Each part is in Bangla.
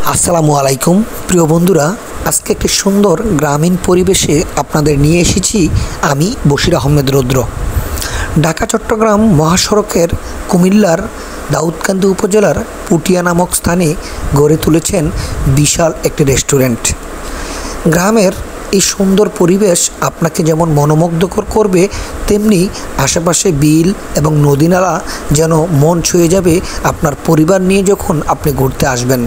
আসসালামু আলাইকুম প্রিয় বন্ধুরা, আজকে একটি সুন্দর গ্রামীণ পরিবেশে আপনাদের নিয়ে এসেছি আমি বশির আহমেদ রুদ্র। ঢাকা চট্টগ্রাম মহাসড়কের কুমিল্লার দাউদকান্দি উপজেলার পুটিয়া নামক স্থানে গড়ে তুলেছেন বিশাল একটি রেস্টুরেন্ট। গ্রামের এই সুন্দর পরিবেশ আপনাকে যেমন মনোমুগ্ধকর করবে, তেমনি আশেপাশে বিল এবং নদীনালা যেন মন ছুঁয়ে যাবে আপনার পরিবার নিয়ে যখন আপনি ঘুরতে আসবেন।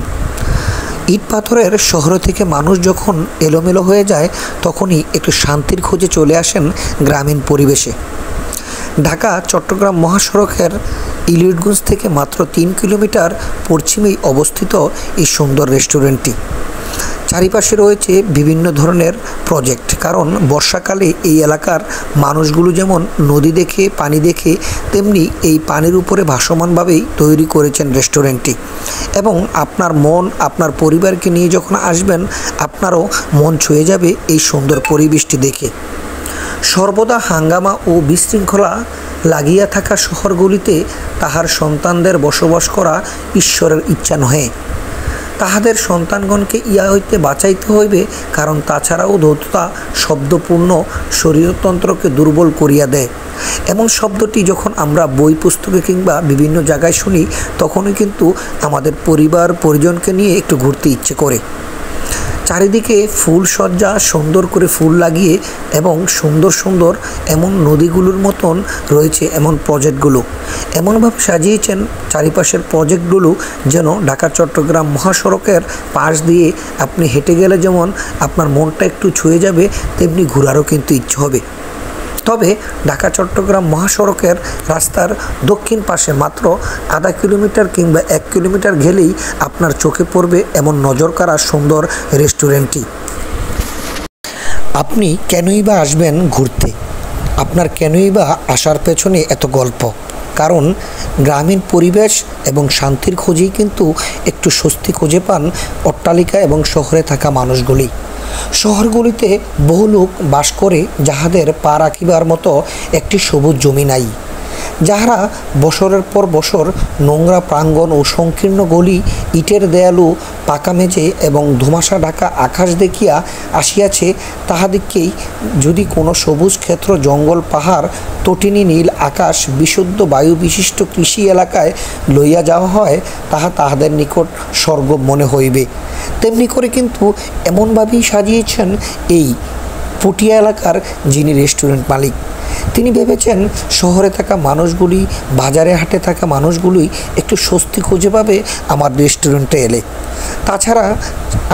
ইট পাথরের শহর থেকে মানুষ যখন এলোমেলো হয়ে যায়, তখনই একটু শান্তির খোঁজে চলে আসেন গ্রামীণ পরিবেশে। ঢাকা চট্টগ্রাম মহাসড়কের ইলিয়টগঞ্জ থেকে মাত্র 3 কিলোমিটার পশ্চিমেই অবস্থিত এই সুন্দর রেস্টুরেন্টটি। চারিপাশে রয়েছে বিভিন্ন ধরনের প্রজেক্ট, কারণ বর্ষাকালে এই এলাকার মানুষগুলো যেমন নদী দেখে পানি দেখে, তেমনি এই পানির উপরে ভাসমানভাবেই তৈরি করেছেন রেস্টুরেন্টটি। এবং আপনার মন, আপনার পরিবারকে নিয়ে যখন আসবেন, আপনারও মন ছুঁয়ে যাবে এই সুন্দর পরিবেশটি দেখে। সর্বদা হাঙ্গামা ও বিশৃঙ্খলা লাগিয়া থাকা শহরগুলিতে তাহার সন্তানদের বসবাস করা ঈশ্বরের ইচ্ছা নহে। তাহাদের সন্তানগণকে ইহা হইতে বাঁচাইতে হইবে, কারণ তাছাড়াও ধূর্ততা শব্দপূর্ণ শরীরতন্ত্রকে দুর্বল করিয়া দেয়। এমন শব্দটি যখন আমরা বই পুস্তকে কিংবা বিভিন্ন জায়গায় শুনি, তখনই কিন্তু আমাদের পরিবার পরিজনকে নিয়ে একটু ঘুরতে ইচ্ছে করে। চারিদিকে ফুল সজ্জা, সুন্দর করে ফুল লাগিয়ে এবং সুন্দর সুন্দর এমন নদীগুলোর মতন রয়েছে এমন প্রজেক্টগুলো। এমনভাবে সাজিয়েছেন চারিপাশের প্রজেক্টগুলো যেন ঢাকা চট্টগ্রাম মহাসড়কের পাশ দিয়ে আপনি হেঁটে গেলে যেমন আপনার মনটা একটু ছুঁয়ে যাবে, তেমনি ঘোরারও কিন্তু ইচ্ছে হবে। তবে ঢাকা চট্টগ্রাম মহাসড়কের রাস্তার দক্ষিণ পাশে মাত্র আধা কিলোমিটার কিংবা 1 কিলোমিটার গেলেই আপনার চোখে পড়বে এমন নজরকাড়া সুন্দর রেস্টুরেন্টটি। আপনি কেনই বা আসবেন ঘুরতে? আপনার কেনই বা আসার পেছনে এত গল্প? কারণ গ্রামীণ পরিবেশ এবং শান্তির খোঁজেই কিন্তু একটু স্বস্তি খুঁজে পান অট্টালিকা এবং শহরে থাকা মানুষগুলি। শহরগুলিতে বহু লোক বাস করে, যাহাদের পা রাখিবার মতো একটি সবুজ জমি নাই, যাহারা বছরের পর বছর নোংরা প্রাঙ্গণ ও সংকীর্ণ গলি, ইটের দেয়ালু, পাকা মেঝে এবং ধুমাশা ঢাকা আকাশ দেখিয়া আসিয়াছে। তাহাদিগকেই যদি কোনো সবুজ ক্ষেত্র, জঙ্গল, পাহাড়, তটিনী নীল আকাশ, বিশুদ্ধ বায়ু বিশিষ্ট কৃষি এলাকায় লইয়া যাওয়া হয়, তাহাদের নিকট স্বর্গ মনে হইবে। তেমনি করে কিন্তু এমনভাবেই সাজিয়েছেন এই পুটিয়া এলাকার যিনি রেস্টুরেন্ট মালিক। তিনি ভেবেছেন শহরে থাকা মানুষগুলি, বাজারে হাটে থাকা মানুষগুলি একটু স্বস্তি খুঁজে পাবে আমার রেস্টুরেন্টে এলে। তাছাড়া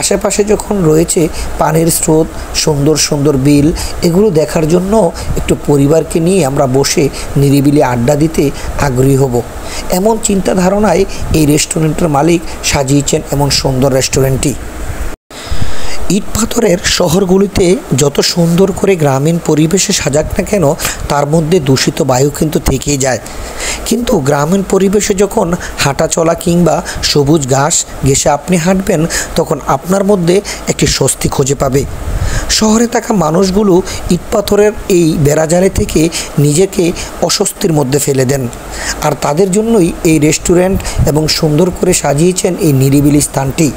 আশেপাশে যখন রয়েছে পানির স্রোত, সুন্দর সুন্দর বিল, এগুলো দেখার জন্য একটু পরিবারকে নিয়ে আমরা বসে নিরিবিলি আড্ডা দিতে আগ্রহী হব। এমন চিন্তা ধারণায় এই রেস্টুরেন্টের মালিক সাজিয়েছেন এমন সুন্দর রেস্টুরেন্টটি। ইট পাথরের শহরগুলিতে যত সুন্দর করে গ্রামীণ পরিবেশে সাজাক না কেন, তার মধ্যে দূষিত বায়ু কিন্তু থেকেই যায়। কিন্তু গ্রামীণ পরিবেশে যখন হাঁটা চলা কিংবা সবুজ ঘাস ঘেঁষে আপনি হাঁটবেন, তখন আপনার মধ্যে একটি স্বস্তি খুঁজে পাবে। শহরে থাকা মানুষগুলো ইট পাথরের এই বেড়াজালে থেকে নিজেকে অস্বস্তির মধ্যে ফেলে দেন, আর তাদের জন্যই এই রেস্টুরেন্ট এবং সুন্দর করে সাজিয়েছেন এই নিরিবিলি স্থানটি।